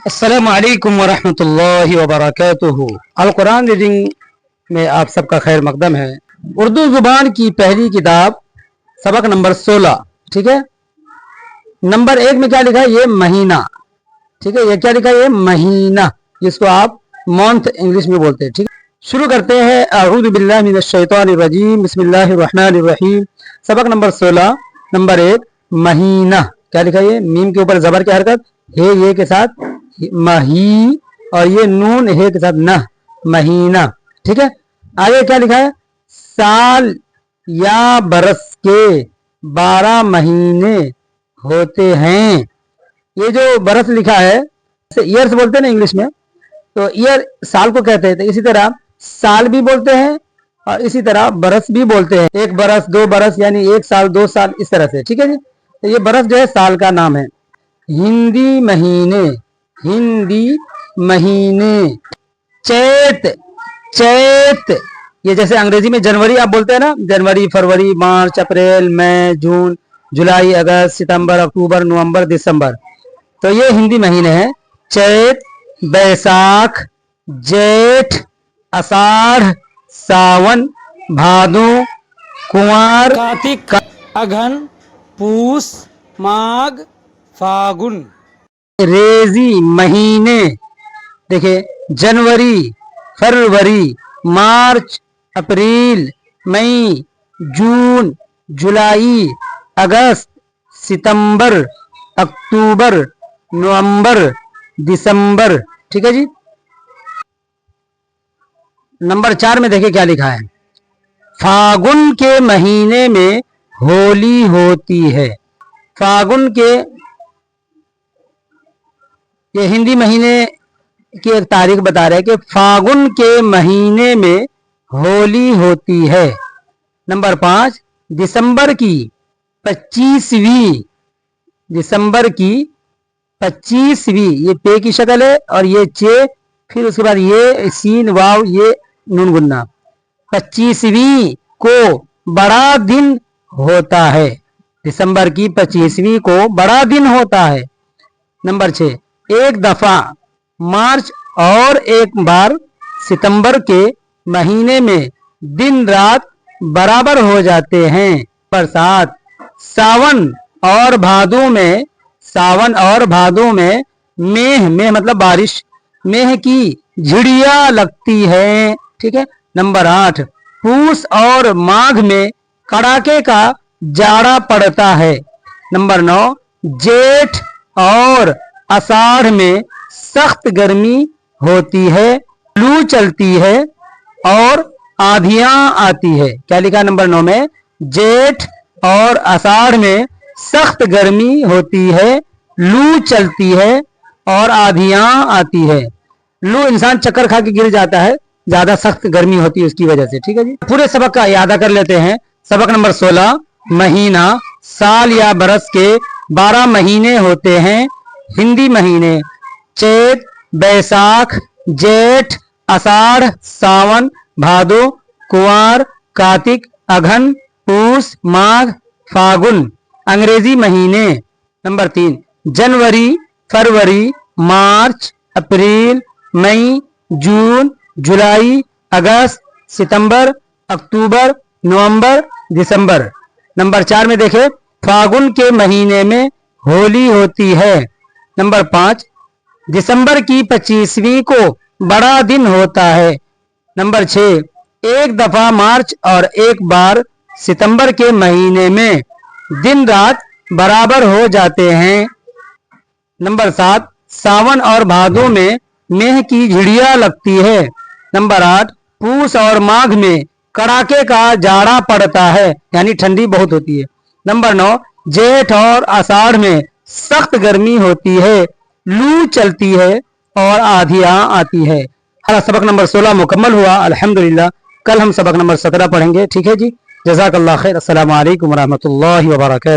السلام علیکم ورحمۃ اللہ وبرکاتہ۔ القرآن ریڈنگ میں آپ سب کا خیر مقدم ہے۔ اردو زبان کی پہلی کتاب سبق نمبر 16، ٹھیک ہے۔ نمبر 1 میں کیا لکھا ہے؟ یہ مہینہ، ٹھیک ہے۔ یہ کیا لکھا ہے؟ یہ مہینہ، جس کو آپ مونتھ انگلش میں بولتے ہیں، ٹھیک ہے۔ شروع کرتے ہیں۔ اعوذ باللہ من الشیطان الرجیم، بسم اللہ الرحمن الرحیم۔ سبق نمبر 16، نمبر 1، مہینہ۔ کیا لکھا ہے؟ میم کے اوپر زبر کی حرکت، ہے یہ کے ساتھ مہی، اور یہ نون ہے کے ساتھ نہ، مہینہ، ٹھیک ہے۔ آگے کیا لکھا ہے؟ سال یا برس کے 12 مہینے ہوتے ہیں۔ یہ جو برس لکھا ہے ایئرس بولتے ہیں نا انگلش میں، تو ایئر سال کو کہتے ہیں، تو اسی طرح سال بھی بولتے ہیں اور اسی طرح برس بھی بولتے ہیں۔ 1 برس، 2 برس، یعنی 1 سال، 2 سال، اس طرح سے، ٹھیک ہے جی۔ تو یہ برس جو ہے سال کا نام ہے۔ ہندی مہینے، ہندی مہینے، چیت، چیت، یہ جیسے انگریزی میں جنوری آپ بولتے ہیں نا، جنوری، فروری، مارچ، اپریل، مئی، جون، جولائی، اگست، ستمبر، اکتوبر، نومبر، دسمبر، تو یہ ہندی مہینے ہیں۔ چیت، بیساکھ، جیٹھ، اساڑھ، ساون، بھادو، کنوار، کارتک، اگہن، پوس، ماگھ، فاگن۔ ریزی مہینے، دیکھیں، جنوری، فروری، مارچ، اپریل، مئی، جون، جولائی، اگست، ستمبر، اکتوبر، نومبر، دسمبر، ٹھیک ہے جی۔ نمبر 4 میں دیکھیں کیا لکھا ہے؟ فاگن کے مہینے میں ہولی ہوتی ہے۔ فاگن کے، یہ ہندی مہینے کی ایک تاریخ بتا رہے ہیں کہ فاگن کے مہینے میں ہولی ہوتی ہے۔ نمبر 5، دسمبر کی 25ویں، دسمبر کی 25ویں، یہ پے کی شکل ہے اور یہ چے، پھر اس کے بعد یہ سین واو، یہ نون گننا، 25ویں کو بڑا دن ہوتا ہے۔ دسمبر کی 25ویں کو بڑا دن ہوتا ہے۔ نمبر 6، ایک دفعہ مارچ اور ایک بار ستمبر کے مہینے میں دن رات برابر ہو جاتے ہیں۔ نمبر 7، ساون اور بھادو میں، ساون اور بھادو میں میہ، میہ مطلب بارش، میہ کی جھڑیاں لگتی ہیں، ٹھیک ہے۔ نمبر 8، پوس اور ماگھ میں کڑاکے کا جاڑا پڑتا ہے۔ نمبر 9، جیٹھ اور اساڑھ میں سخت گرمی ہوتی ہے، لو چلتی ہے اور آندھیاں آتی ہے۔ کیا لکھا نمبر 9 میں؟ جیٹھ اور اساڑھ میں سخت گرمی ہوتی ہے، لو چلتی ہے اور آندھیاں آتی ہے۔ لو انسان چکر کھا کے گر جاتا ہے، زیادہ سخت گرمی ہوتی ہے اس کی وجہ سے، ٹھیک ہے جی۔ پورے سبق کا اعادہ کر لیتے ہیں۔ سبق نمبر 16، مہینہ، سال یا برس کے 12 مہینے ہوتے ہیں۔ ہندی مہینے: چیت، بیساکھ، جیٹھ، اساڑھ، ساون، بھادو، کنوار، کارتک، اگہن، پوس، ماگھ، فاگن۔ انگریزی مہینے: نمبر 3، جنوری، فروری، مارچ، اپریل، مئی، جون، جولائی، اگست، ستمبر، اکتوبر، نومبر، دسمبر۔ نمبر 4 میں دیکھیں، فاگن کے مہینے میں ہولی ہوتی ہے۔ نمبر 5، دسمبر کی 25ویں کو بڑا دن ہوتا ہے۔ نمبر 6، ایک دفعہ مارچ اور ایک بار ستمبر کے مہینے میں دن رات برابر ہو جاتے ہیں۔ نمبر 7، ساون اور بھادو میں میہ کی جھڑیاں لگتی ہے۔ نمبر 8، پوس اور ماگھ میں کڑاکے کا جاڑا پڑتا ہے، یعنی ٹھنڈی بہت ہوتی ہے۔ نمبر 9، جیٹھ اور اساڑھ میں سخت گرمی ہوتی ہے، لو چلتی ہے اور آندھیاں آتی ہے۔ سبق نمبر 16 مکمل ہوا الحمدللہ۔ کل ہم سبق نمبر 17 پڑھیں گے، ٹھیک ہے جی۔ جزاک اللہ خیر۔ السلام علیکم ورحمۃ اللہ وبرکاتہ۔